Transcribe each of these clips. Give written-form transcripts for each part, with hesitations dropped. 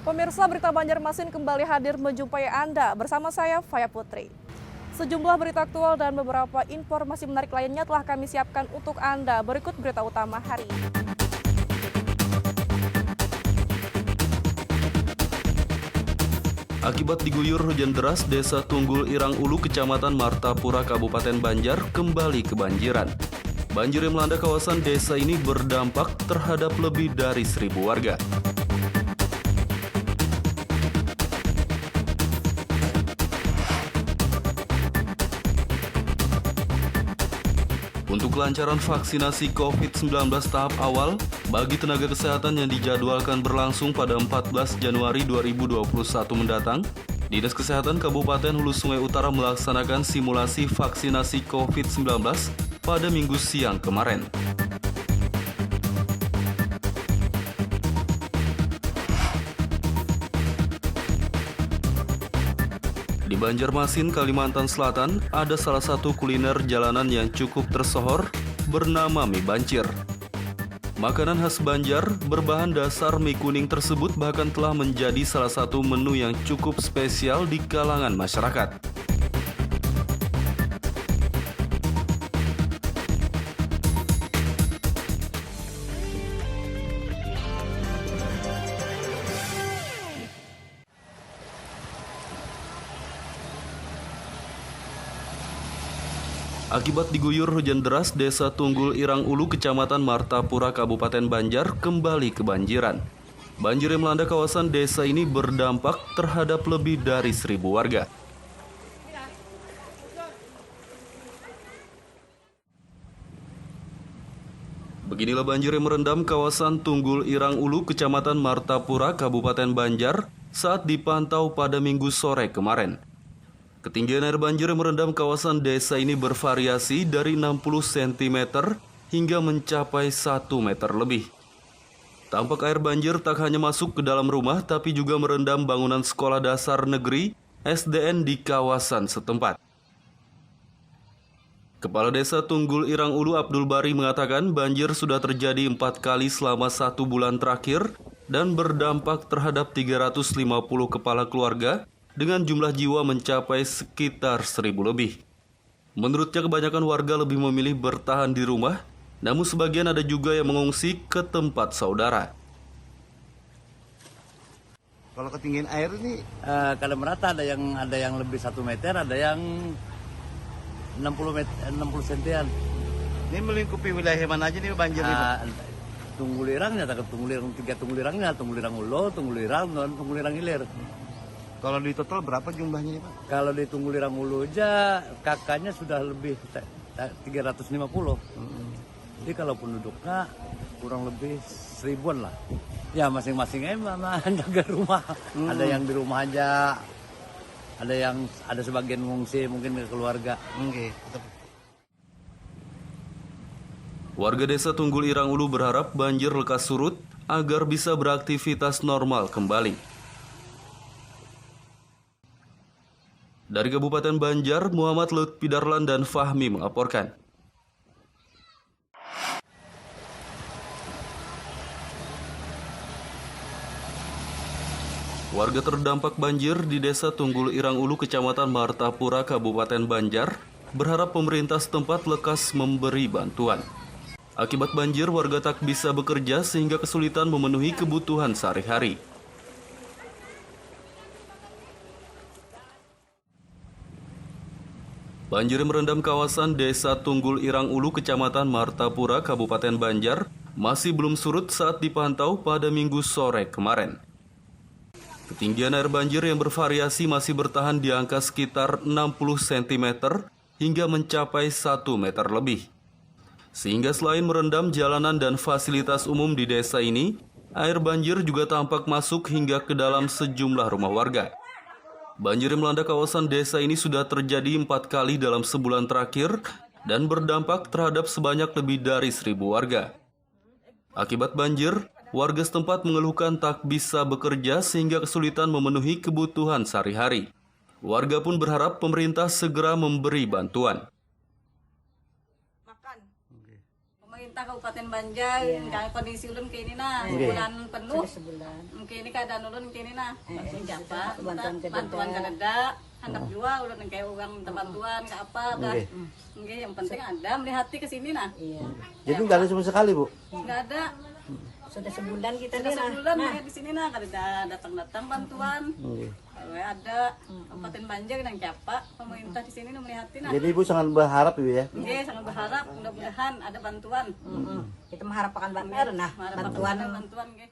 Pemirsa, berita Banjarmasin kembali hadir menjumpai Anda bersama saya, Faya Putri. Sejumlah berita aktual dan beberapa informasi menarik lainnya telah kami siapkan untuk Anda. Berikut berita utama hari ini. Akibat diguyur hujan deras, Desa Tunggul Irang Ulu, Kecamatan Martapura, Kabupaten Banjar kembali kebanjiran. Banjir yang melanda kawasan desa ini berdampak terhadap lebih dari 1.000 warga. Untuk kelancaran vaksinasi COVID-19 tahap awal bagi tenaga kesehatan yang dijadwalkan berlangsung pada 14 Januari 2021 mendatang, Dinas Kesehatan Kabupaten Hulu Sungai Utara melaksanakan simulasi vaksinasi COVID-19 pada Minggu siang kemarin. Di Banjarmasin, Kalimantan Selatan, ada salah satu kuliner jalanan yang cukup tersohor bernama mie bancir. Makanan khas Banjar berbahan dasar mie kuning tersebut bahkan telah menjadi salah satu menu yang cukup spesial di kalangan masyarakat. Akibat diguyur hujan deras, Desa Tunggul Irang Ulu, Kecamatan Martapura, Kabupaten Banjar kembali kebanjiran. Banjir yang melanda kawasan desa ini berdampak terhadap lebih dari 1.000 warga. Beginilah banjir yang merendam kawasan Tunggul Irang Ulu, Kecamatan Martapura, Kabupaten Banjar saat dipantau pada Minggu sore kemarin. Ketinggian air banjir yang merendam kawasan desa ini bervariasi dari 60 cm hingga mencapai 1 meter lebih. Tampak air banjir tak hanya masuk ke dalam rumah, tapi juga merendam bangunan sekolah dasar negeri SDN di kawasan setempat. Kepala Desa Tunggul Irang Ulu Abdul Bari mengatakan banjir sudah terjadi 4 kali selama 1 bulan terakhir dan berdampak terhadap 350 kepala keluarga dengan jumlah jiwa mencapai sekitar 1.000 lebih. Menurutnya kebanyakan warga lebih memilih bertahan di rumah, namun sebagian ada juga yang mengungsi ke tempat saudara. Kalau ketinggian air ini kalau merata ada yang lebih 1 meter, ada yang 60 sentian. ini melingkupi wilayah mana aja nih banjir ini? Tunggul Irangnya, tiga Tunggul Irangnya, Tunggul Irang Ulo, Tunggul Irang, dan Tunggul Irang Hilir. Kalau di total berapa jumlahnya nih Pak? Kalau di Tunggul Irang Ulu aja kakaknya sudah lebih 350. Jadi kalau penduduknya kurang lebih 1.000-an lah. Ya masing-masing emang jaga rumah. Ada yang di rumah aja, ada sebagian mengungsi mungkin ke keluarga. Warga Desa Tunggul Irang Ulu berharap banjir lekas surut agar bisa beraktivitas normal kembali. Dari Kabupaten Banjar, Muhammad Lutfi Darlan dan Fahmi melaporkan. Warga terdampak banjir di Desa Tunggul Irang Ulu, Kecamatan Martapura, Kabupaten Banjar, berharap pemerintah setempat lekas memberi bantuan. Akibat banjir, warga tak bisa bekerja sehingga kesulitan memenuhi kebutuhan sehari-hari. Banjir yang merendam kawasan Desa Tunggul Irang Ulu, Kecamatan Martapura, Kabupaten Banjar masih belum surut saat dipantau pada Minggu sore kemarin. Ketinggian air banjir yang bervariasi masih bertahan di angka sekitar 60 cm hingga mencapai 1 meter lebih. Sehingga selain merendam jalanan dan fasilitas umum di desa ini, air banjir juga tampak masuk hingga ke dalam sejumlah rumah warga. Banjir yang melanda kawasan desa ini sudah terjadi 4 kali dalam sebulan terakhir dan berdampak terhadap sebanyak lebih dari 1.000 warga. Akibat banjir, warga setempat mengeluhkan tak bisa bekerja sehingga kesulitan memenuhi kebutuhan sehari-hari. Warga pun berharap pemerintah segera memberi bantuan. pemerintah Kabupaten Banjar kami kondisi ulun kayak ini nah bulan penuh mungkin ini keadaan ulun kayak ini nah bantuan kan ada handap juga ulun kayak orang minta bantuan ke apa dah mungkin yang penting ada melihati ke sini nah Jadi nggak ada sama sekali, Bu? nggak ada Sudah sebulan kita sudah nih nah. sebulan di sini nah kada datang bantuan kalau ada Kabupaten Banjar dan siapa pemerintah di sini melihati nah Jadi Ibu sangat berharap, Ibu ya? Oke, sangat berharap mudah-mudahan ada bantuan. Kita mengharapkan bantuan nah, bantuan. Bantuan, oke.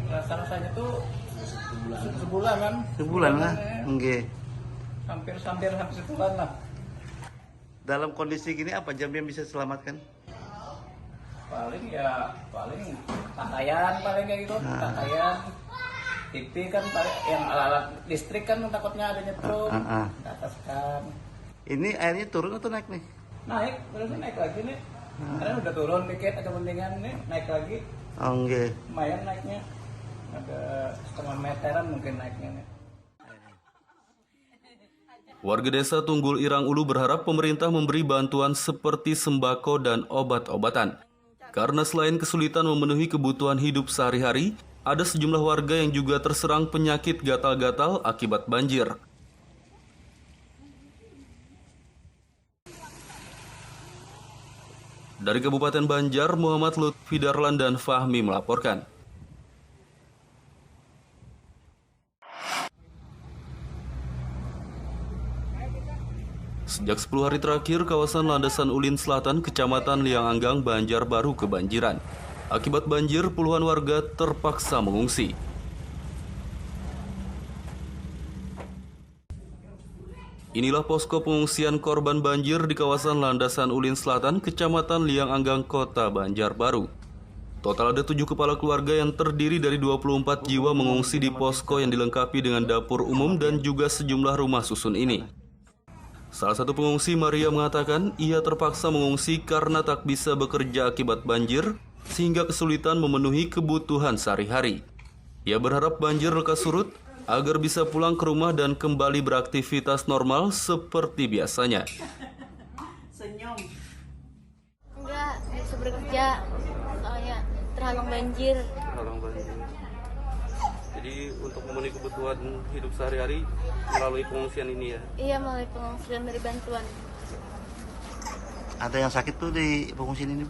Rasanya tuh sebulan kan, Sebulan lah. Oke. hampir sebulan lah. Dalam kondisi gini apa jam yang bisa selamatkan? Paling pakaian paling kayak gitu, pakaian. TV kan yang alat listrik kan takutnya ada nyetrum, ke atas kan. Ini airnya turun atau naik nih? Naik, terus naik lagi nih. Karena udah turun dikit, ada mendingan nih, naik lagi. Oke. Lumayan naiknya, ada setengah meteran mungkin naiknya nih. Warga desa Tunggul Irang Ulu berharap pemerintah memberi bantuan seperti sembako dan obat-obatan. Karena selain kesulitan memenuhi kebutuhan hidup sehari-hari, ada sejumlah warga yang juga terserang penyakit gatal-gatal akibat banjir. Dari Kabupaten Banjar, Muhammad Lutfi Darlan dan Fahmi melaporkan. Sejak 10 hari terakhir, kawasan Landasan Ulin Selatan, Kecamatan Lianganggang, Banjarbaru kebanjiran. Akibat banjir, puluhan warga terpaksa mengungsi. Inilah posko pengungsian korban banjir di kawasan Landasan Ulin Selatan, Kecamatan Lianganggang, Kota Banjarbaru. Total ada 7 kepala keluarga yang terdiri dari 24 jiwa mengungsi di posko yang dilengkapi dengan dapur umum dan juga sejumlah rumah susun ini. Salah satu pengungsi, Maria, mengatakan ia terpaksa mengungsi karena tak bisa bekerja akibat banjir, sehingga kesulitan memenuhi kebutuhan sehari-hari. Ia berharap banjir lekas surut agar bisa pulang ke rumah dan kembali beraktivitas normal seperti biasanya. Enggak bisa bekerja soalnya terhalang banjir. Jadi untuk memenuhi kebutuhan hidup sehari-hari melalui pengungsian ini ya? Iya, melalui pengungsian dari bantuan. Ada yang sakit tuh di pengungsian ini?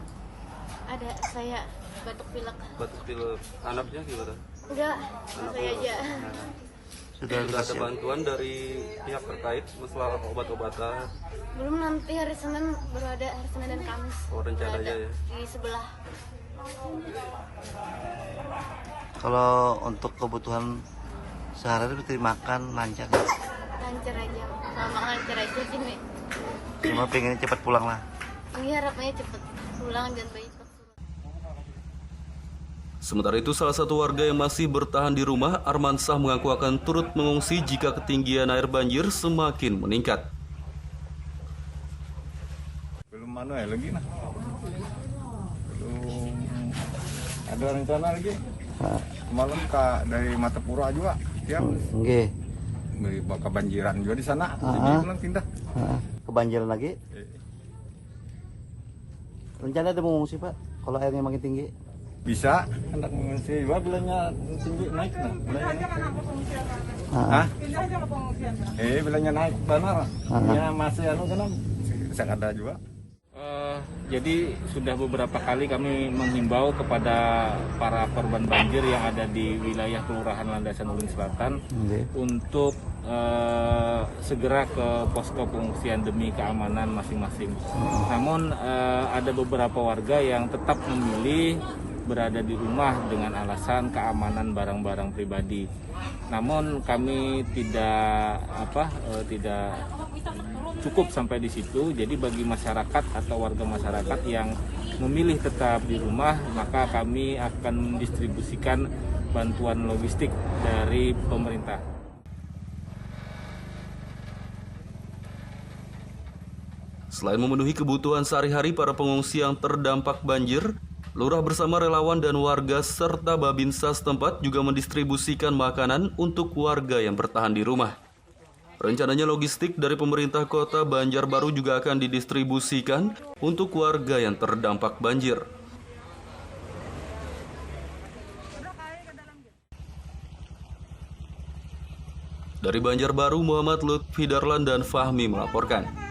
Ada saya batuk pilek. Batuk pilek, anaknya gimana? Enggak, saya aja. Sudah Ada bantuan dari pihak terkait masalah obat-obatan? Belum, nanti hari Senin baru ada, hari Senin dan Kamis. Oh, rencananya ya? Di sebelah. Kalau untuk kebutuhan sehari-hari seperti makan lancar. Lancar aja, sama lancar aja sih, Mi. Cuma pengen cepat pulang lah. Ini harapannya cepet pulang dan baik. Sementara itu, salah satu warga yang masih bertahan di rumah, Armansah, mengaku akan turut mengungsi jika ketinggian air banjir semakin meningkat. Belum lagi nah. Belum ada rencana lagi. Malam dari Matapura juga, ya. Oke. Kebanjiran juga di sana. Jadi pulang pindah. Kebanjiran lagi. Rencana ada mengungsi, Pak, kalau airnya makin tinggi? Bisa, hendak mengungsi juga bilangnya tinggi naik nah. Bilangnya naik benar. Ya masih kan bisa ada juga. Jadi sudah beberapa kali kami menghimbau kepada para korban banjir yang ada di wilayah Kelurahan Landasan Ulin Selatan untuk segera ke posko pengungsian demi keamanan masing-masing. Namun ada beberapa warga yang tetap memilih berada di rumah dengan alasan keamanan barang-barang pribadi. Namun kami tidak cukup sampai di situ. Jadi bagi masyarakat atau warga masyarakat yang memilih tetap di rumah, maka kami akan mendistribusikan bantuan logistik dari pemerintah. Selain memenuhi kebutuhan sehari-hari para pengungsi yang terdampak banjir, Lurah bersama relawan dan warga serta Babinsa setempat juga mendistribusikan makanan untuk warga yang bertahan di rumah. Rencananya logistik dari pemerintah kota Banjarbaru juga akan didistribusikan untuk warga yang terdampak banjir. Dari Banjarbaru, Muhammad Lutfi Darlan dan Fahmi melaporkan.